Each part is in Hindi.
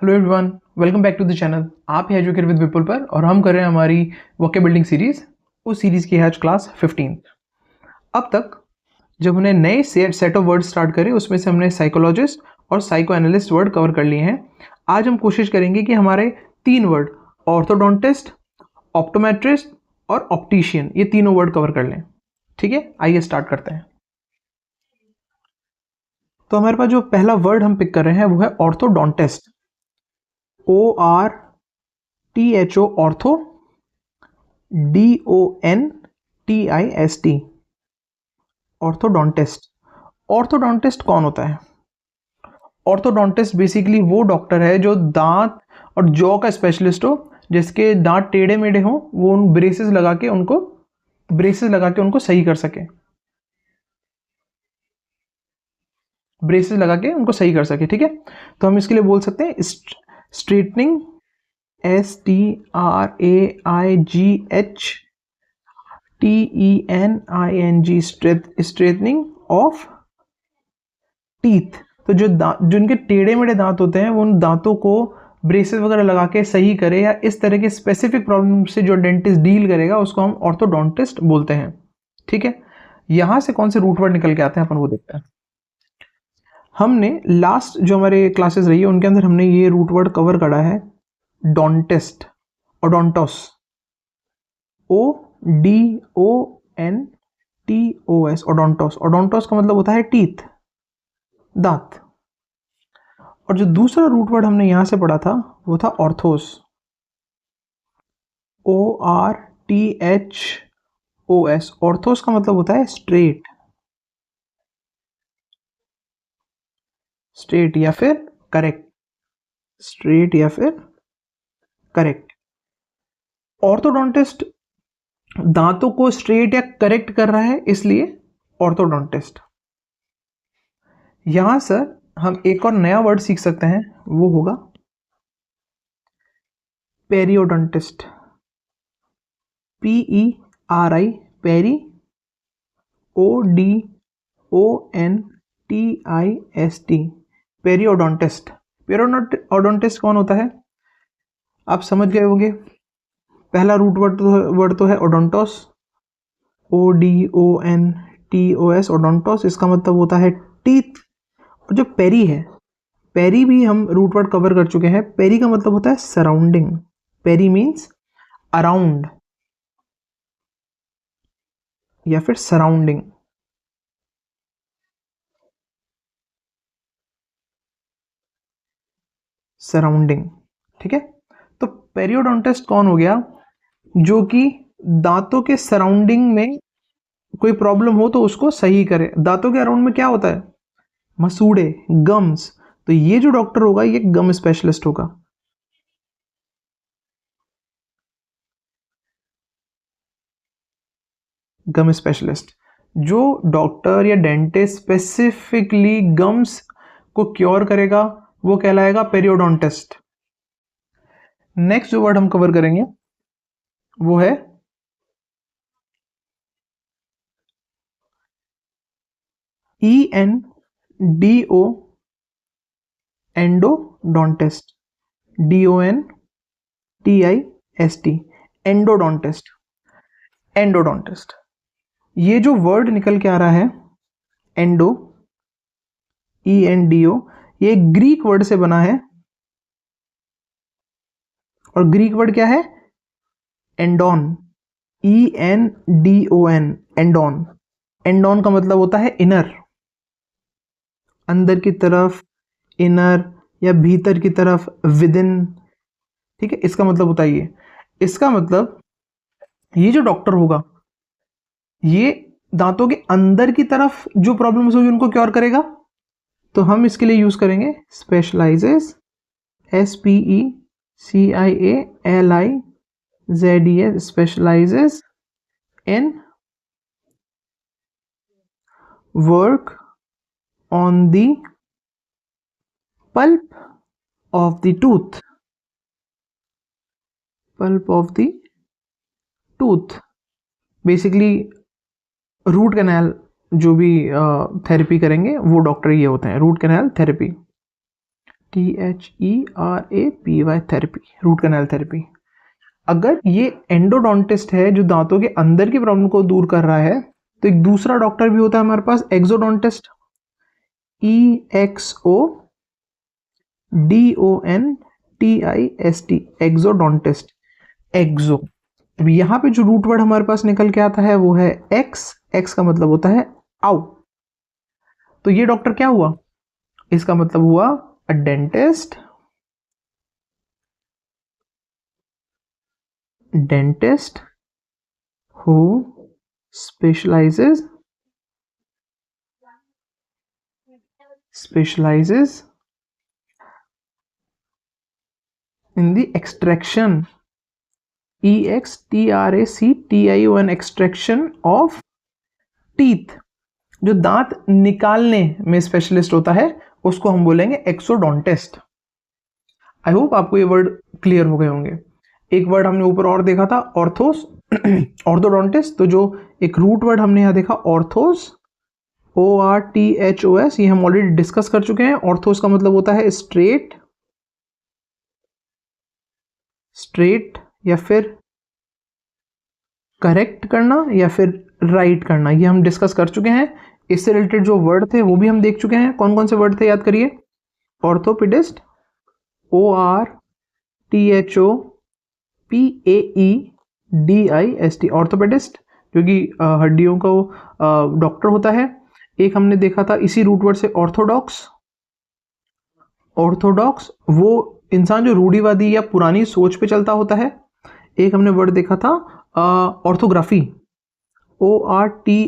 Hello everyone, welcome back to the channel. आप हैं एजुकेट विद विपुल पर और हम कर रहे हैं हमारी वोकेब बिल्डिंग सीरीज। उस सीरीज की है आज क्लास 15। अब तक जब हमने नए सेट ऑफ वर्ड स्टार्ट करे उसमें से हमने साइकोलॉजिस्ट और साइको एनालिस्ट वर्ड कवर कर लिए हैं। आज हम कोशिश करेंगे कि हमारे 3 वर्ड ऑर्थोडोंटिस्ट, ऑप्टोमेट्रिस्ट और ऑप्टिशियन, ये तीनों वर्ड कवर कर लें। ठीक है, आइए स्टार्ट करते हैं। तो हमारे पास जो पहला वर्ड हम पिक कर रहे हैं वो है orthodontist. ORTHO, ortho, DONTIST, orthodontist. Orthodontist कौन होता है? ऑर्थोडोंटिस्ट बेसिकली वो डॉक्टर है जो दांत और जॉ का स्पेशलिस्ट हो, जिसके दांत टेढ़े मेढ़े हो, वो उन ब्रेसेस लगा के उनको सही कर सके। ठीक है, तो हम इसके लिए बोल सकते हैं straightening, STRAIGHTENING, straightening of teeth. तो जो जिनके टेढ़े मेढ़े दांत होते हैं वो उन दांतों को ब्रेसेस वगैरह लगा के सही करे, या इस तरह के स्पेसिफिक प्रॉब्लम से जो डेंटिस्ट डील करेगा उसको हम ऑर्थोडोंटिस्ट बोलते हैं। ठीक है, यहां से कौन से रूट वर्ड निकल के आते हैं अपन वो देखते हैं। हमने लास्ट जो हमारे क्लासेस रही है उनके अंदर हमने ये रूट वर्ड कवर करा है, डोंटिस्ट, ओडोंटोस, ODONTOS, ओडोंटोस। ओडोंटोस का मतलब होता है टीथ, दांत। और जो दूसरा रूट वर्ड हमने यहां से पढ़ा था वो था ऑर्थोस, ORTHOS। ऑर्थोस का मतलब होता है स्ट्रेट या फिर करेक्ट। ऑर्थोडोंटिस्ट दांतों को स्ट्रेट या करेक्ट कर रहा है, इसलिए ऑर्थोडोंटिस्ट। यहां सर हम एक और नया वर्ड सीख सकते हैं, वो होगा periodontist. PERI, peri, ODONTIST, periodontist. Periodontist कौन होता है आप समझ गए होंगे। पहला रूट वर्ड तो है ओडोंटोस, ODONTOS, ओडोंटोस। इसका मतलब होता है टीथ। और जो पेरी है, पेरी भी हम रूट वर्ड कवर कर चुके हैं। पेरी का मतलब होता है सराउंडिंग। पेरी मीन्स अराउंड या फिर सराउंडिंग। ठीक है, तो पेरियोडोंटिस्ट कौन हो गया? जो कि दांतों के सराउंडिंग में कोई प्रॉब्लम हो तो उसको सही करे। दांतों के अराउंड में क्या होता है? मसूड़े, गम्स। तो ये जो डॉक्टर होगा ये गम स्पेशलिस्ट होगा। गम स्पेशलिस्ट, जो डॉक्टर या डेंटिस्ट स्पेसिफिकली गम्स को क्योर करेगा वो कहलाएगा पेरियोडोंटिस्ट। नेक्स्ट जो वर्ड हम कवर करेंगे वो है ENDO, एंडोडोंटिस्ट, DONTIST, एंडोडोंटिस्ट। ये जो वर्ड निकल के आ रहा है एंडो, ENDO, ये ग्रीक वर्ड से बना है। और ग्रीक वर्ड क्या है? एंडोन, ENDON, एंडोन। एंडोन का मतलब होता है इनर, अंदर की तरफ, इनर या भीतर की तरफ, विद इन। ठीक है, इसका मतलब होता है ये। इसका मतलब ये जो डॉक्टर होगा ये दांतों के अंदर की तरफ जो प्रॉब्लम्स होगी उनको क्योर करेगा। तो हम इसके लिए यूज करेंगे specialises, SPECIALIZES, specialises in work on the pulp of the tooth, basically root canal जो भी थेरेपी करेंगे वो डॉक्टर ये होते हैं, root canal therapy. THERAPY, therapy, root canal therapy. अगर ये एंडोडोंटिस्ट है जो दांतों के अंदर की प्रॉब्लम को दूर कर रहा है, तो एक दूसरा डॉक्टर भी होता है हमारे पास, एक्सोडोंटिस्ट, EXODONTIST, एक्सोडोंटिस्ट, एक्सो। अब यहाँ पे जो रूट वर्ड हमारे पास निकल के आता है वो है एक्स। एक्स का मतलब होता है आउ। तो ये डॉक्टर क्या हुआ, इसका मतलब हुआ a dentist, dentist who specializes in the extraction, EXTRACTION, extraction of teeth। जो दांत निकालने में स्पेशलिस्ट होता है उसको हम बोलेंगे एक्सोडोंटिस्ट। आई होप आपको ये वर्ड क्लियर हो गए होंगे। एक वर्ड हमने ऊपर और देखा था ऑर्थोस, ऑर्थोडोंटिस्ट। तो जो एक रूट वर्ड हमने यहाँ देखा ऑर्थोस, ORTHOS, ये हम ऑलरेडी डिस्कस कर चुके हैं। ऑर्थोस का मतलब होता है स्ट्रेट, स्ट्रेट या फिर करेक्ट करना या फिर राइट करना, ये हम डिस्कस कर चुके हैं। इससे रिलेटेड जो वर्ड थे वो भी हम देख चुके हैं। कौन कौन से वर्ड थे याद करिए। ऑर्थोपेडिस्ट, ORTHOPAEDIST, ऑर्थोपेडिस्ट जो कि हड्डियों का डॉक्टर होता है। एक हमने देखा था इसी रूट वर्ड से ऑर्थोडॉक्स, ऑर्थोडॉक्स वो इंसान जो रूढ़िवादी या पुरानी सोच पे चलता होता है। एक हमने वर्ड देखा था ऑर्थोग्राफी, ORTHOGRAPHY,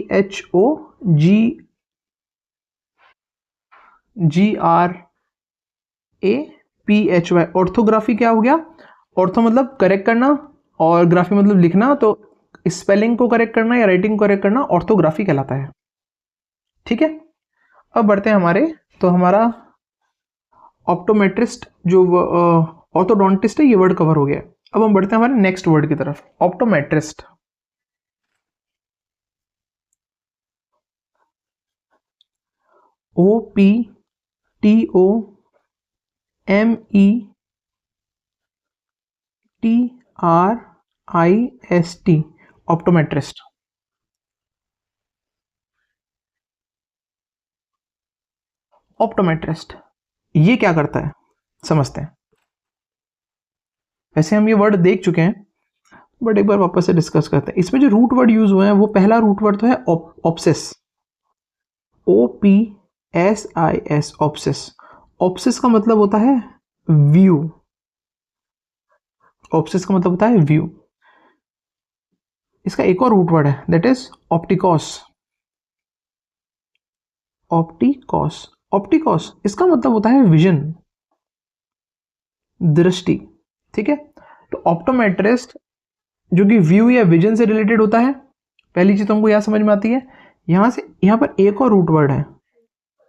ऑर्थोग्राफी क्या हो गया, ऑर्थो मतलब करेक्ट करना और ग्राफी मतलब लिखना, तो स्पेलिंग को करेक्ट करना या राइटिंग को करेक्ट करना ऑर्थोग्राफी कहलाता है। ठीक है, अब बढ़ते हैं हमारे, तो हमारा ऑप्टोमेट्रिस्ट जो ऑर्थोडोंटिस्ट है ये वर्ड कवर हो गया। अब हम बढ़ते हैं हमारे नेक्स्ट वर्ड की तरफ, ऑप्टोमेट्रिस्ट। OPTOMETRIST, optometrist. ऑप्टोमेट्रिस्ट ये क्या करता है समझते हैं। वैसे हम ये वर्ड देख चुके हैं बट एक बार वापस से डिस्कस करते हैं। इसमें जो रूट वर्ड यूज हुए हैं वो पहला रूट वर्ड तो है ऑप्सिस, OPSIS, ऑप्सिस। ऑप्सिस का मतलब होता है व्यू, ऑप्सिस का मतलब होता है व्यू। इसका एक और रूट वर्ड है दैट इज ऑप्टिकॉस, ऑप्टिकॉस, ऑप्टिकॉस इसका मतलब होता है विजन, दृष्टि। ठीक है, तो ऑप्टोमेट्रिस्ट जो कि व्यू या विजन से रिलेटेड होता है, पहली चीज तुमको यहां समझ में आती है। यहां से यहां पर एक और रूट वर्ड है,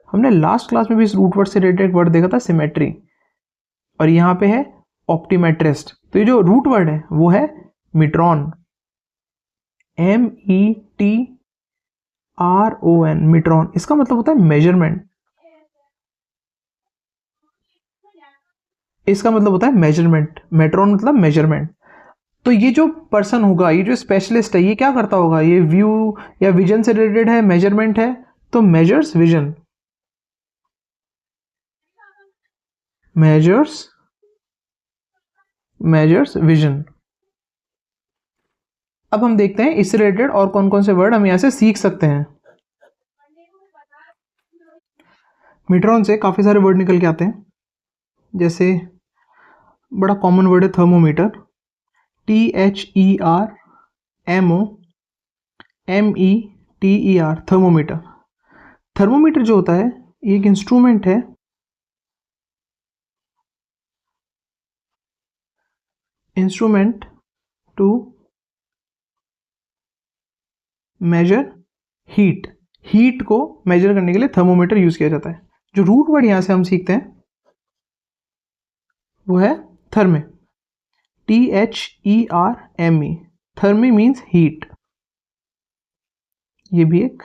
हमने लास्ट क्लास में भी इस रूट वर्ड से रिलेटेड वर्ड देखा था सिमेट्री, और यहां पे है ऑप्टीमेट्रिस्ट। तो ये जो रूट वर्ड है वो है मिट्रॉन, METRON, मिट्रॉन। इसका मतलब होता है मेजरमेंट, इसका मतलब होता है मेजरमेंट, मेट्रॉन मतलब मेजरमेंट। तो ये जो पर्सन होगा, ये जो स्पेशलिस्ट है, ये क्या करता होगा, ये व्यू या विजन से रिलेटेड है, मेजरमेंट है, तो मेजर्स विजन, मेजर्स विजन। अब हम देखते हैं इससे रिलेटेड और कौन कौन से वर्ड हम यहां से सीख सकते हैं। मिट्रॉन से काफी सारे वर्ड निकल के आते हैं, जैसे बड़ा कॉमन वर्ड है थर्मोमीटर, THERMOMETER, थर्मोमीटर। थर्मोमीटर जो होता है एक इंस्ट्रूमेंट है, instrument to measure heat, heat को मेजर करने के लिए थर्मोमीटर यूज किया जाता है। जो रूट वर्ड यहां से हम सीखते हैं वो है थर्मे, THERME, थर्मी मीन्स हीट, ये भी एक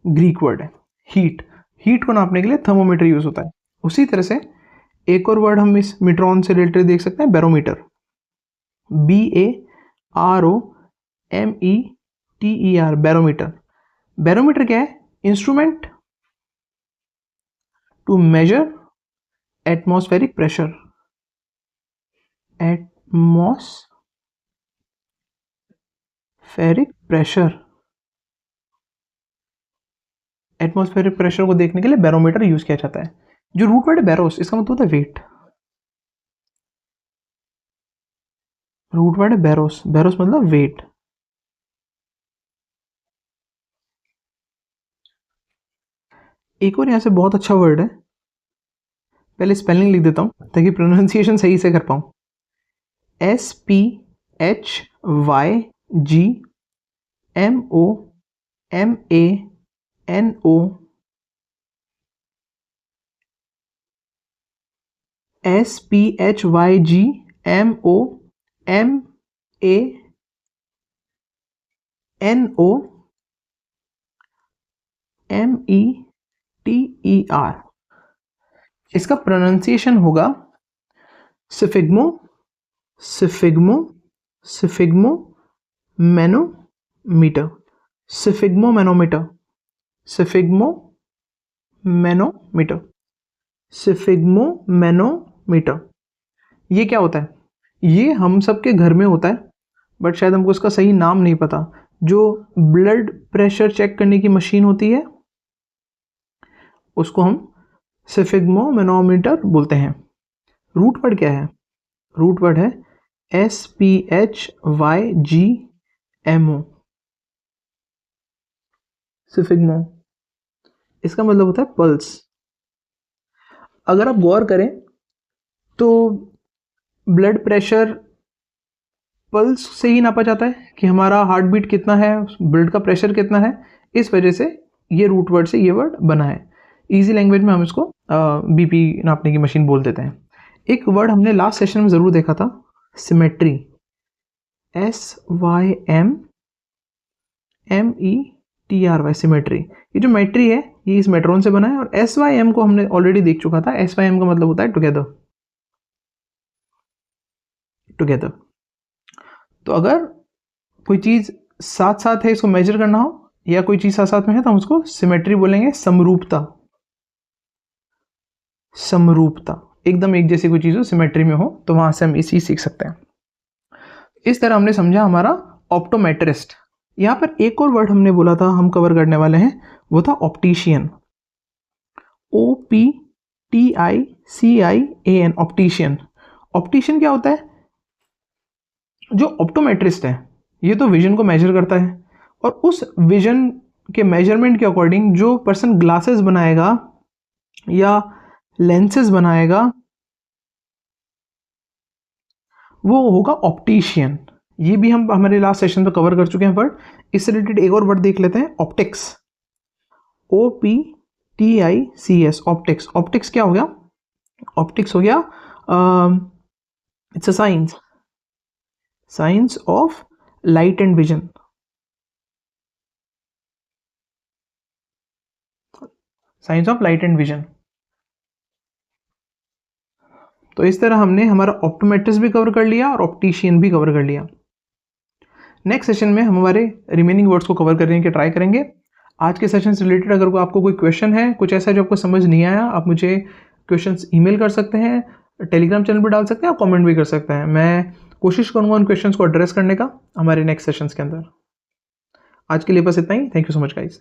ग्रीक वर्ड है। हीट, हीट को नापने के लिए थर्मोमीटर यूज होता है। उसी तरह से एक और वर्ड हम इस मीट्रॉन से रिलेटेड देख सकते हैं, बैरोमीटर, BAROMETER, बैरोमीटर। बैरोमीटर क्या है? Instrument to measure atmospheric pressure, atmospheric pressure को देखने के लिए बैरोमीटर यूज किया जाता है। जो रूट वर्ड है बैरोस, इसका मतलब होता है वेट। रूट वर्ड है बैरोस, बैरोस मतलब वेट। एक और यहां से बहुत अच्छा वर्ड है, पहले स्पेलिंग लिख देता हूं ताकि प्रोनाउंसिएशन सही से कर पाऊं। SPHYGMOMANO, SPHYGMOMANOMETER। इसका प्रोनाउंसिएशन होगा सिफिग्मो, सिफिग्मो, सिफिग्मो मैनोमीटर, सिफिग्मो मैनोमीटर, सिफिग्मो मैनोमीटर, सिफिग्मो मैनोमीटर। ये क्या होता है? ये हम सबके घर में होता है, बट शायद हमको इसका सही नाम नहीं पता। जो ब्लड प्रेशर चेक करने की मशीन होती है उसको हम सिफिग्मो मैनोमीटर बोलते हैं। रूट वर्ड क्या है? रूट वर्ड है SPHYGMO, सिफिग्मो। इसका मतलब होता है पल्स। अगर आप गौर करें तो ब्लड प्रेशर पल्स से ही नापा जाता है कि हमारा हार्ट बीट कितना है, ब्लड का प्रेशर कितना है। इस वजह से ये रूट वर्ड से ये वर्ड बना है। इजी लैंग्वेज में हम इसको बीपी नापने की मशीन बोल देते हैं। एक वर्ड हमने लास्ट सेशन में ज़रूर देखा था, सिमेट्री, SYMETRY, सिमेट्री। ये जो मेट्री है ये इस मेट्रॉन से बना है, और SYM को हमने ऑलरेडी देख चुका था। SYM का मतलब होता है टुगेदर, टुगेदर। तो अगर कोई चीज़ साथ साथ है, इसको मेजर करना हो, या कोई चीज़ साथ साथ में है, तो हम उसको सिमेट्री बोलेंगे, समरूपता। समरूपता, एकदम एक जैसी कोई चीज़ हो, सिमेट्री में हो, तो वहाँ से हम इसी सीख सकते हैं। इस तरह हमने समझा हमारा ऑप्टोमेट्रिस्ट। यहाँ पर एक और वर्ड हमने बोला था हम कवर करने वाले हैं, वो था ऑप्टिशियन, OPTICIAN, ऑप्टिशियन। ऑप्टिशियन क्या होता है? जो ऑप्टोमेट्रिस्ट है ये तो विजन को मेजर करता है, और उस विजन के मेजरमेंट के अकॉर्डिंग जो पर्सन ग्लासेस बनाएगा या लेंसेज बनाएगा वो होगा ऑप्टिशियन। ये भी हम हमारे लास्ट सेशन में कवर कर चुके हैं वर्ड। इससे रिलेटेड एक और वर्ड देख लेते हैं, ऑप्टिक्स, OPTICS, ऑप्टिक्स। ऑप्टिक्स क्या हो गया? ऑप्टिक्स हो गया it's a science, science of light and vision, science of light and vision. तो इस तरह हमने हमारा ऑप्टोमेट्रिस्ट भी कवर कर लिया और ऑप्टिशियन भी कवर कर लिया। नेक्स्ट सेशन में हम हमारे रिमेनिंग वर्ड्स को कवर करने की ट्राई करेंगे। आज के सेशन से रिलेटेड अगर आपको कोई क्वेश्चन है, कुछ ऐसा जो आपको समझ नहीं आया, आप मुझे क्वेश्चंस ईमेल कर सकते हैं, टेलीग्राम चैनल पर डाल सकते हैं, और कमेंट भी कर सकते हैं। मैं कोशिश करूंगा उन क्वेश्चंस को एड्रेस करने का हमारे नेक्स्ट सेशंस के अंदर। आज के लिए बस इतना ही। Thank you so much guys.